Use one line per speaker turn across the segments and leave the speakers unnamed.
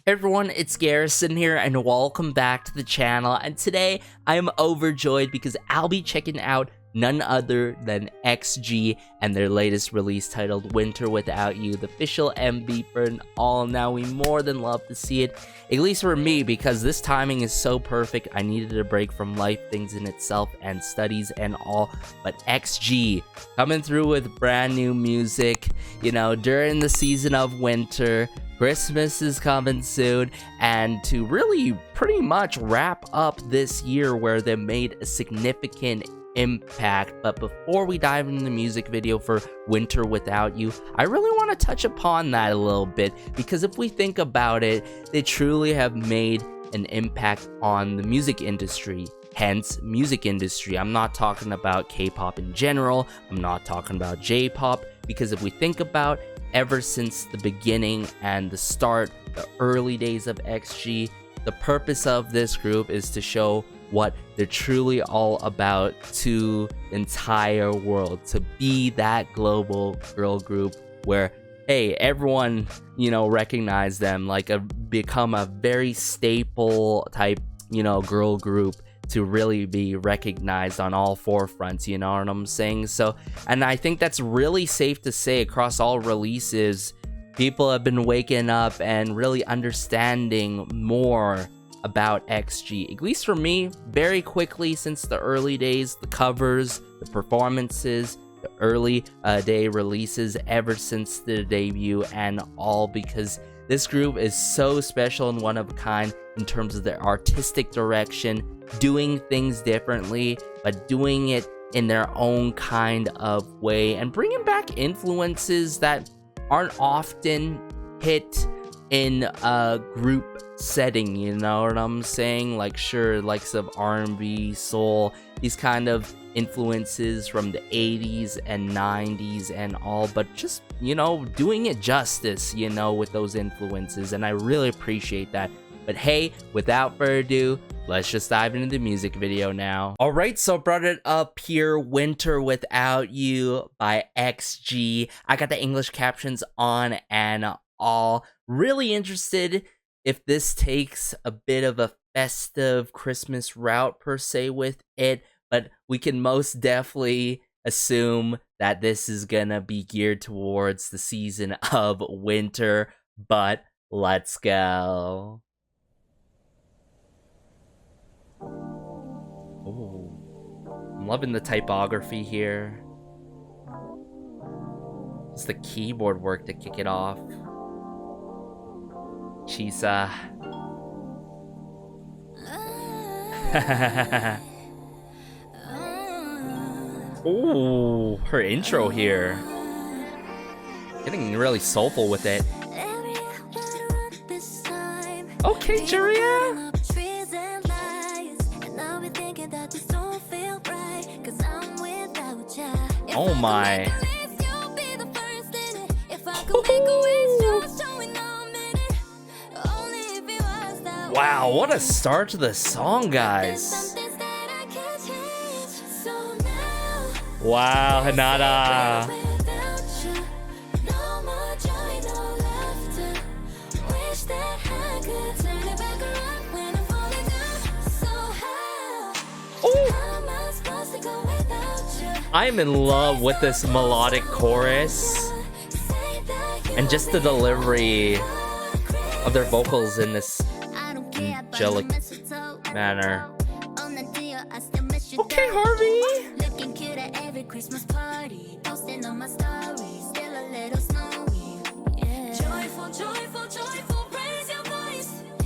Hey everyone, it's Garrison here and welcome back to the channel, and today I am overjoyed because I'll be checking out none other than XG and their latest release titled Winter Without You, the official MV for an all. Now we more than love to see it, at least for me, because this timing is so perfect. I needed a break from life, things in itself, and studies and all, but XG coming through with brand new music, you know, during the season of winter. Christmas is coming soon, and to really pretty much wrap up this year where they made a significant impact. But before we dive into the music video for Winter Without You, I really want to touch upon that a little bit, because if we think about it, they truly have made an impact on the music industry. Hence, music industry. I'm not talking about K-pop in general, I'm not talking about J-pop, because if we think about ever since the beginning and the start, the early days of XG, the purpose of this group is to show what they're truly all about to the entire world, to be that global girl group where, hey, everyone, you know, recognize them, like become a very staple type, you know, girl group to really be recognized on all forefronts, you know what I'm saying? So, and I think that's really safe to say across all releases, people have been waking up and really understanding more about XG, at least for me, very quickly since the early days, the covers, the performances, the early day releases ever since the debut and all, because this group is so special and one of a kind in terms of their artistic direction, doing things differently, but doing it in their own kind of way, and bringing back influences that aren't often hit in a group setting, you know what I'm saying? Like, sure, likes of R&B, soul, these kind of influences from the 80s and 90s and all, but just, you know, doing it justice, you know, with those influences, and I really appreciate that. But hey, without further ado, let's just dive into the music video now. Alright, so brought it up here, Winter Without You by XG. I got the English captions on and all. Really interested if this takes a bit of a festive Christmas route per se with it, but we can most definitely assume that this is gonna be geared towards the season of winter, but let's go. Oh, I'm loving the typography here. It's the keyboard work to kick it off. Chisa. Ooh, her intro here. Getting really soulful with it. Okay, Juria. Oh my. Wow, what a start to the song, guys. Wow, Hinata. I am in love with this melodic chorus and just the delivery of their vocals in this angelic manner. Okay, Harvey.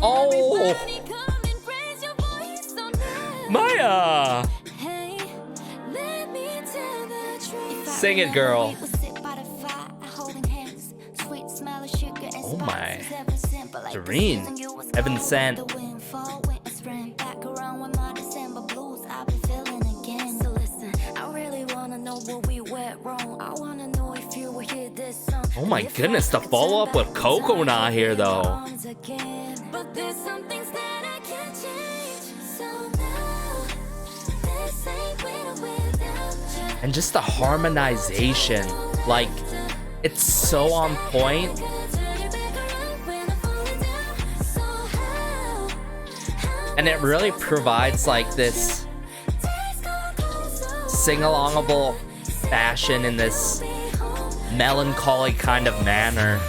Oh, Maya. Sing it, girl. Oh my. Jordyn. Heaven sent. Oh my goodness, the follow up with Coconut here though. And just the harmonization, like, it's so on point. And it really provides like this sing-alongable fashion in this melancholy kind of manner.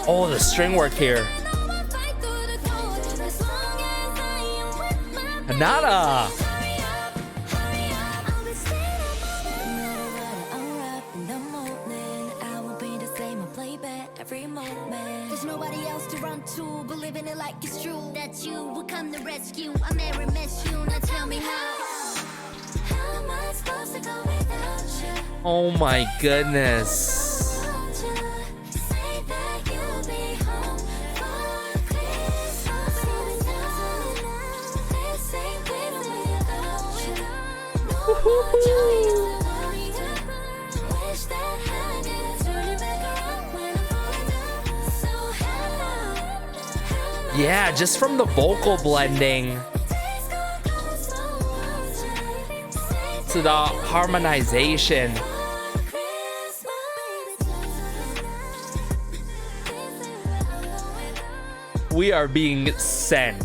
Oh, the string work here. Nada.
There's nobody else to run to, believing it like it's true that you will come to rescue. I never miss you. Now tell me how am I supposed to go without you?
Oh my goodness. Yeah, just from the vocal blending to the harmonization. We are being sent.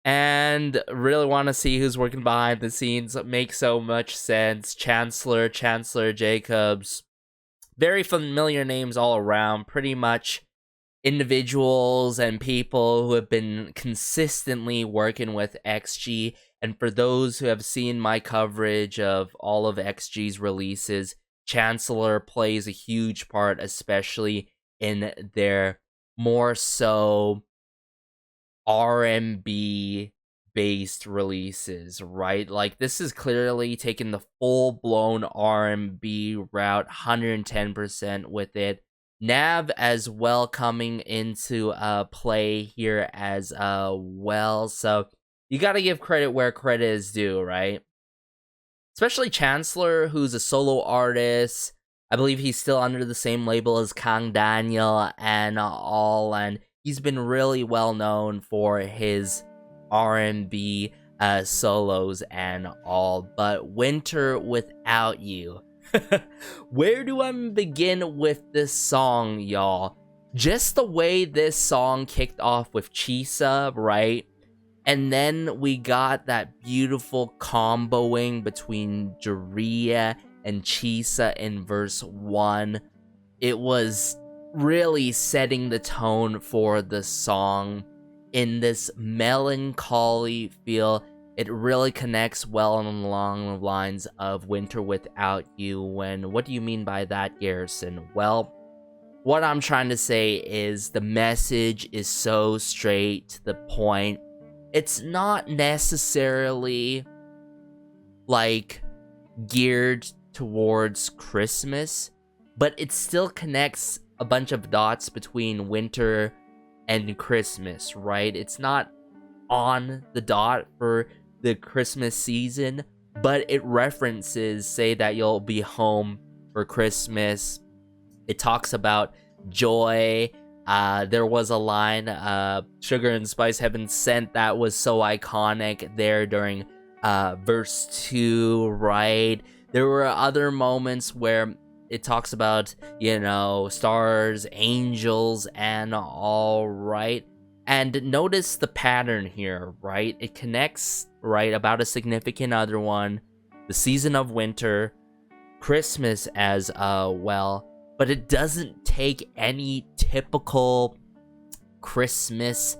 And really want to see who's working behind the scenes. It makes so much sense. Chancellor Jacobs. Very familiar names all around. Pretty much individuals and people who have been consistently working with XG. And for those who have seen my coverage of all of XG's releases, Chancellor plays a huge part, especially in their more so R&B based releases, right? Like, this is clearly taking the full-blown R&B route, 110% with it. Nav as well coming into play here as well. So you got to give credit where credit is due, right? Especially Chancellor, who's a solo artist. I believe he's still under the same label as Kang Daniel and all, and he's been really well known for his R&B solos and all. But Winter Without You. Where do I begin with this song, y'all? Just the way this song kicked off with Chisa, right? And then we got that beautiful comboing between Jiria and Chisa in verse 1. It was really setting the tone for the song in this melancholy feel. It really connects well along the lines of Winter Without You. What do you mean by that, Garrison? Well, what I'm trying to say is the message is so straight to the point. It's not necessarily like geared towards Christmas, but it still connects a bunch of dots between winter and Christmas, right? It's not on the dot for the Christmas season, but it references, say that you'll be home for Christmas. It talks about joy. There was a line, Sugar and Spice Heaven Sent, that was so iconic there during verse 2, right? There were other moments where it talks about, you know, stars, angels, and all, right? And notice the pattern here, right? It connects, right, about a significant other one, the season of winter, Christmas as well, but it doesn't take any typical Christmas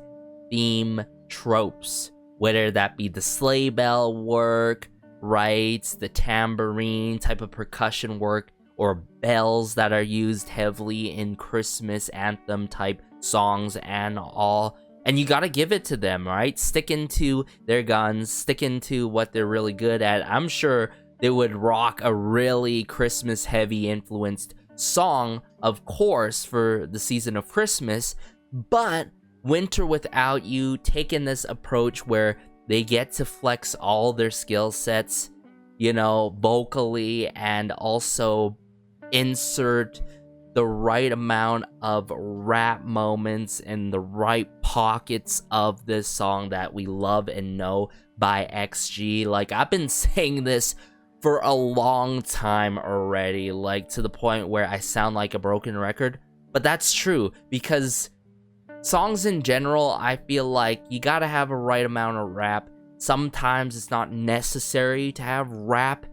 theme tropes, whether that be the sleigh bell work, right, the tambourine type of percussion work, or bells that are used heavily in Christmas anthem type songs and all. And you gotta give it to them, right? Sticking to their guns, sticking to what they're really good at. I'm sure they would rock a really Christmas heavy influenced song, of course, for the season of Christmas, but Winter Without You taking this approach where they get to flex all their skill sets, you know, vocally, and also insert the right amount of rap moments in the right pockets of this song that we love and know by XG. Like, I've been saying this for a long time already, like to the point where I sound like a broken record, but that's true, because songs in general, I feel like you gotta have a right amount of rap. Sometimes it's not necessary to have rap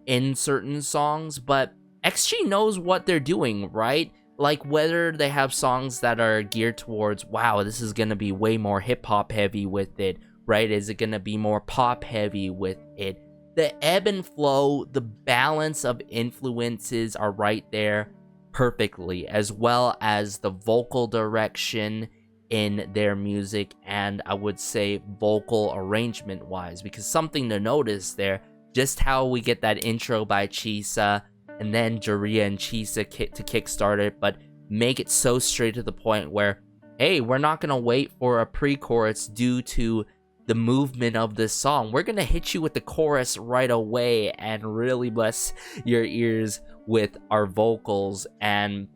in certain songs, but XG knows what they're doing, right? Like, whether they have songs that are geared towards, wow, this is gonna be way more hip-hop heavy with it, right? Is it gonna be more pop heavy with it? The ebb and flow, the balance of influences are right there perfectly, as well as the vocal direction in their music, and I would say vocal arrangement wise, because something to notice there, just how we get that intro by Chisa, and then Jaria and Chisa to kickstart it, but make it so straight to the point where, hey, we're not gonna wait for a pre-chorus due to the movement of this song. We're gonna hit you with the chorus right away and really bless your ears with our vocals. And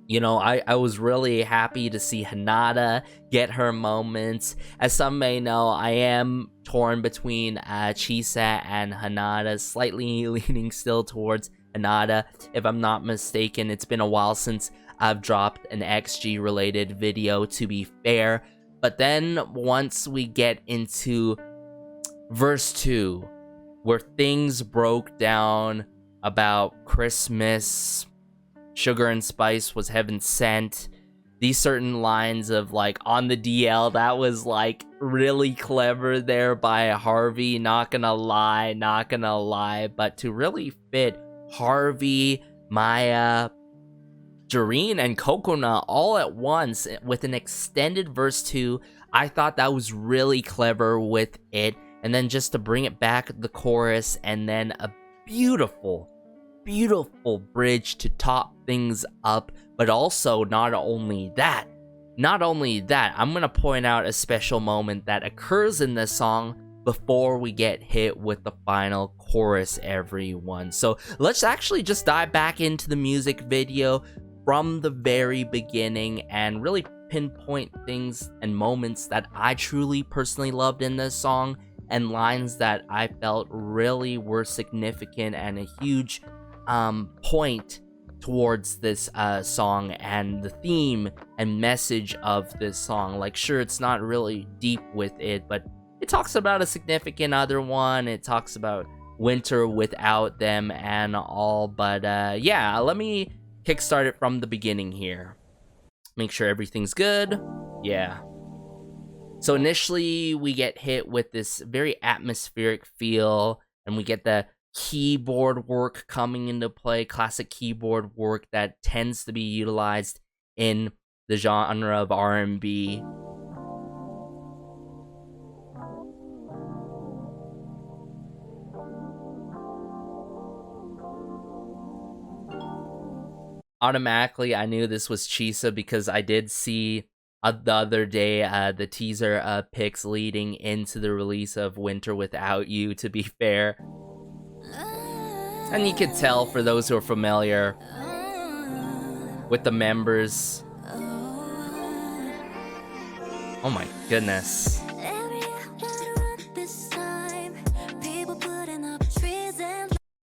you know, I was really happy to see Hinata get her moments. As some may know, I am torn between Chisa and Hinata, slightly leaning still towards Hinata, if I'm not mistaken. It's been a while since I've dropped an XG related video, to be fair. But then once we get into verse 2, where things broke down about Christmas, sugar and spice was heaven sent, these certain lines of like on the DL, that was like really clever there by Harvey, not gonna lie. But to really fit Harvey, Maya, Jordyn, and Coconut all at once with an extended verse 2, I thought that was really clever with it. And then just to bring it back, the chorus, and then a beautiful bridge to top things up. But also, not only that, I'm gonna point out a special moment that occurs in this song before we get hit with the final chorus, everyone. So let's actually just dive back into the music video from the very beginning and really pinpoint things and moments that I truly personally loved in this song, and lines that I felt really were significant and a huge point towards this song and the theme and message of this song. Like, sure, it's not really deep with it, but it talks about a significant other one. It talks about winter without them and all. But yeah, let me kickstart it from the beginning here. Make sure everything's good. Yeah. So initially we get hit with this very atmospheric feel, and we get the keyboard work coming into play, classic keyboard work that tends to be utilized in the genre of R&B. Automatically, I knew this was Chisa because I did see the other day the teaser pics leading into the release of Winter Without You, to be fair. And you could tell, for those who are familiar with the members. Oh my goodness.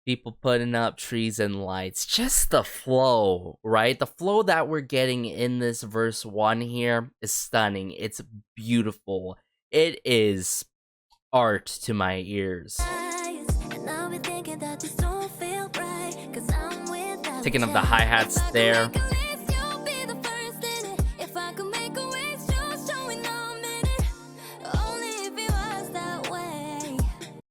People putting up trees and lights. Just the flow, right? The flow that we're getting in this verse 1 here is stunning. It's beautiful. It is art to my ears. Taking up the hi-hats there.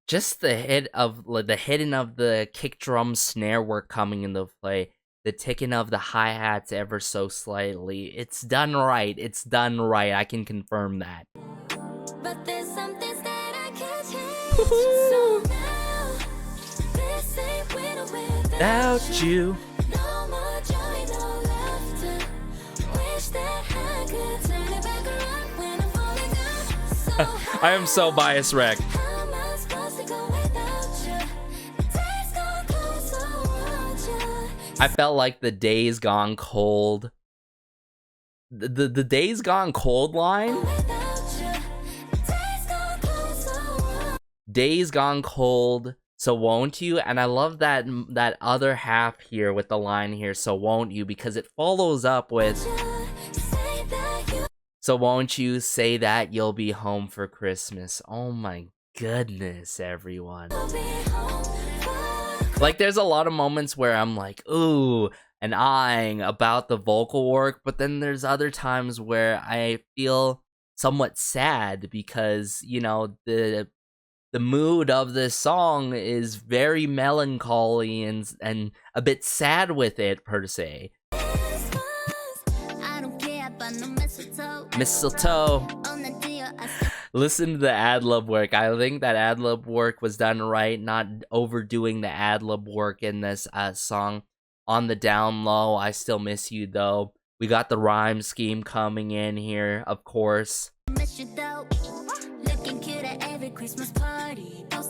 Just the hit of the hitting of the kick drum snare work coming into play, the ticking of the hi-hats ever so slightly. It's done right. It's done right. I can confirm that. But there's some things that I can't change. So now, this ain't without you. No more joy, no laughter. Wish that I could turn it back around. I am so biased, Rec. I felt like the Days Gone Cold. The Days Gone Cold line? Days Gone Cold, so won't you? And I love that other half here with the line here, so won't you? Because it follows up with, so won't you say that you'll be home for Christmas? Oh my goodness, everyone. Like, there's a lot of moments where I'm like, ooh, and eyeing about the vocal work, but then there's other times where I feel somewhat sad because, you know, the mood of this song is very melancholy and a bit sad with it, per se. Mistletoe. Listen to the ad-lib work. I think that ad-lib work was done right, not overdoing the ad-lib work in this song. On the down low, I still miss you though. We got the rhyme scheme coming in here, of course.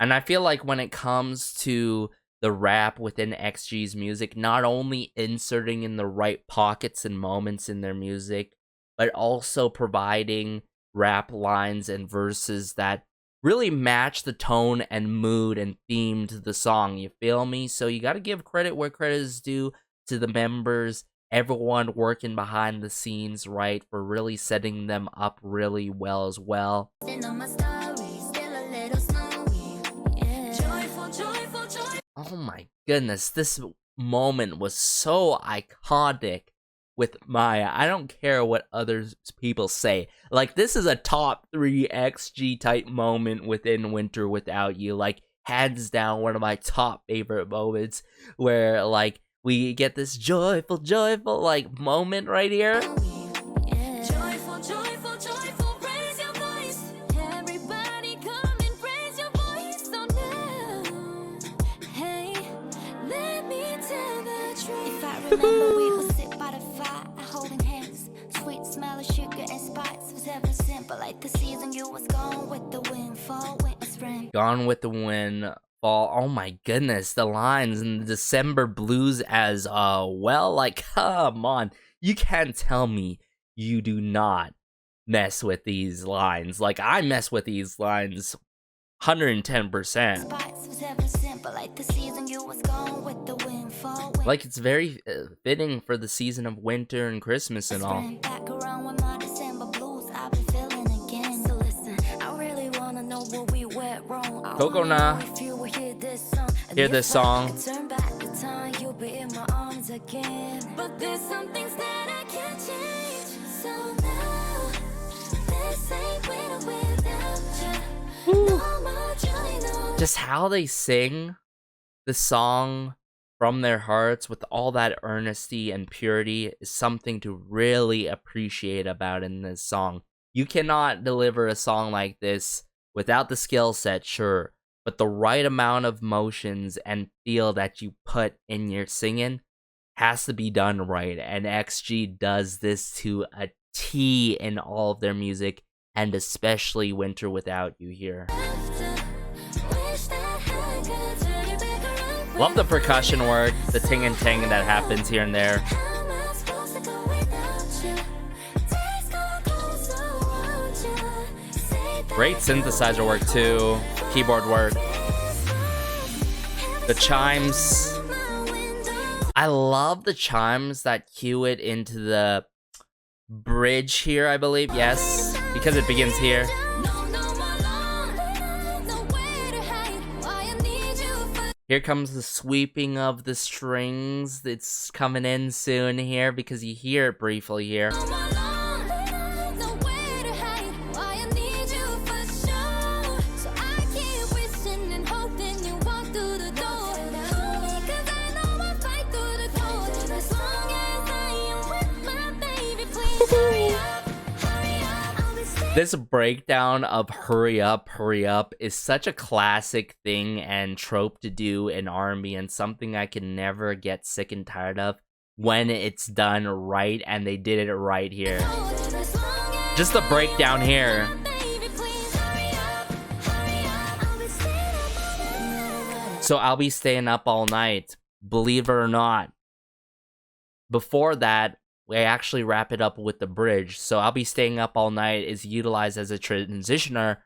And I feel like when it comes to the rap within XG's music, not only inserting in the right pockets and moments in their music, but also providing rap lines and verses that really match the tone and mood and theme to the song, you feel me? So you gotta give credit where credit is due to the members, everyone working behind the scenes, right, for really setting them up really well as well. Oh my goodness, this moment was so iconic with Maya. I don't care what other people say. Like, this is a top 3 XG type moment within Winter Without You. Like, hands down, one of my top favorite moments where, like, we get this joyful, like, moment right here. Gone with the wind, fall. Oh my goodness, the lines in the December blues as well. Like, come on, you can't tell me you do not mess with these lines. Like, I mess with these lines 110%. Like, it's very fitting for the season of winter and Christmas and all. Coco Na, hear this song. But there's some things that I can't change. So now, this ain't winter without you. No more joy, no. Just how they sing the song from their hearts with all that earnesty and purity is something to really appreciate about in this song. You cannot deliver a song like this without the skill set, sure, but the right amount of motions and feel that you put in your singing has to be done right, and XG does this to a T in all of their music, and especially Winter Without You here. Love the percussion work, the ting and ting that happens here and there. Great synthesizer work too, keyboard work. The chimes. I love the chimes that cue it into the bridge here, I believe, yes, because it begins here. Here comes the sweeping of the strings. It's coming in soon here because you hear it briefly here. This breakdown of hurry up is such a classic thing and trope to do in R&B, and something I can never get sick and tired of when it's done right, and they did it right here. Just the breakdown here. So I'll be staying up all night, believe it or not. Before that, we actually wrap it up with the bridge. So I'll be staying up all night is utilized as a transitioner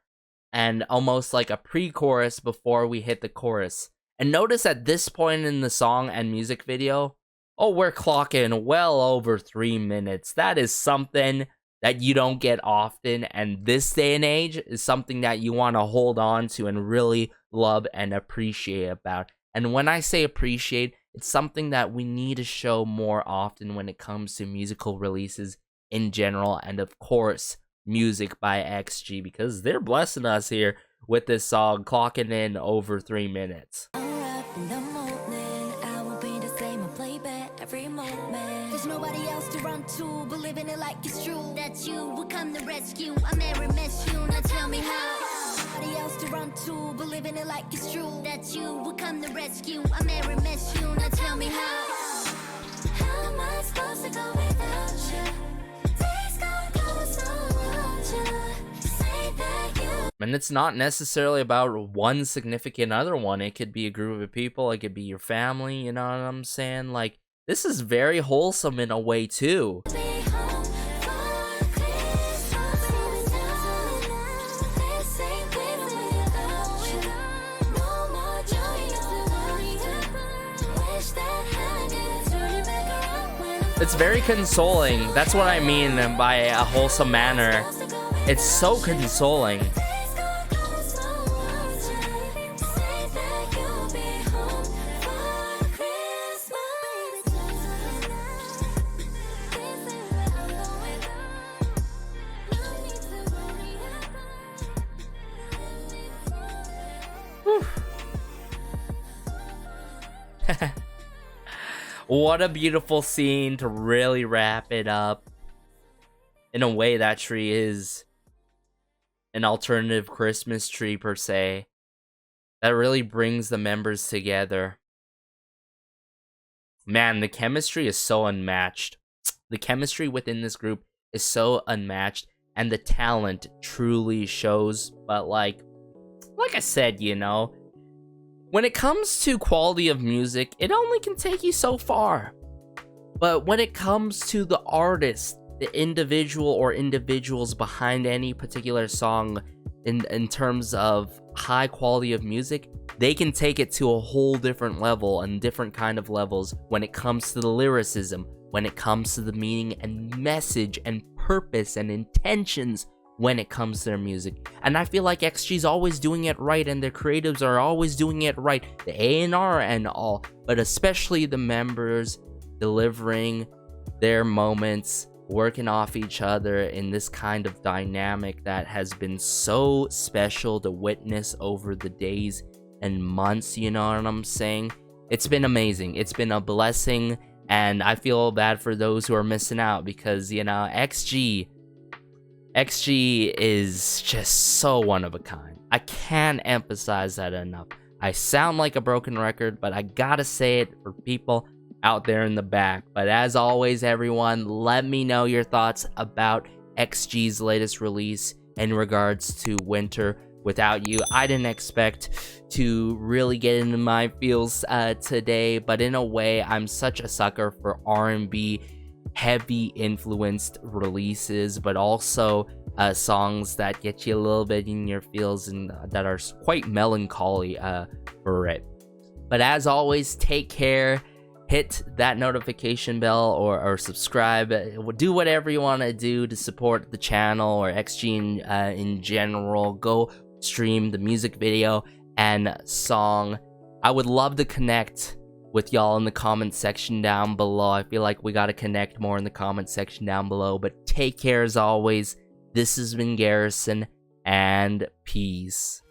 and almost like a pre-chorus before we hit the chorus. And notice at this point in the song and music video, oh, we're clocking well over 3 minutes. That is something that you don't get often, and this day and age is something that you want to hold on to and really love and appreciate about. And when I say appreciate, it's something that we need to show more often when it comes to musical releases in general, and of course, music by XG, because they're blessing us here with this song clocking in over 3 minutes.
In the morning, I will be the same and play back every moment. There's nobody else to run to, believing it like it's true. That you will come to rescue. I never miss you, now tell me how. Nobody else to run to, believing it like it's true. That you will come to rescue. I never miss you, now tell me how. How am I supposed to go without you? Days gonna go so without you. Say that you.
And it's not necessarily about one significant other one. It could be a group of people. It could be your family. You know what I'm saying? Like, this is very wholesome in a way, too. It's very consoling. That's what I mean by a wholesome manner. It's so consoling. What a beautiful scene to really wrap it up. In a way, that tree is an alternative Christmas tree per se. That really brings the members together. Man, the chemistry is so unmatched. The chemistry within this group is so unmatched, and the talent truly shows. But like I said, you know, when it comes to quality of music, it only can take you so far. But when it comes to the artist, the individual or individuals behind any particular song in terms of high quality of music, they can take it to a whole different level and different kind of levels when it comes to the lyricism, when it comes to the meaning and message and purpose and intentions when it comes to their music. And I feel like XG's always doing it right, and their creatives are always doing it right, the A&R and all, but especially the members delivering their moments, working off each other in this kind of dynamic that has been so special to witness over the days and months, you know what I'm saying? It's been amazing. It's been a blessing, and I feel bad for those who are missing out because, you know, XG is just so one of a kind. I can't emphasize that enough. I sound like a broken record, but I gotta say it for people out there in the back. But as always, everyone, let me know your thoughts about XG's latest release in regards to Winter. Without you, I didn't expect to really get into my feels today, but in a way, I'm such a sucker for R&B heavy influenced releases, but also songs that get you a little bit in your feels and that are quite melancholy for it. But as always, take care. Hit that notification bell or subscribe. Do whatever you want to do to support the channel or XG in general. Go stream the music video and song. I would love to connect with y'all in the comment section down below. I feel like we got to connect more in the comment section down below. But take care as always. This has been Garrison, and peace.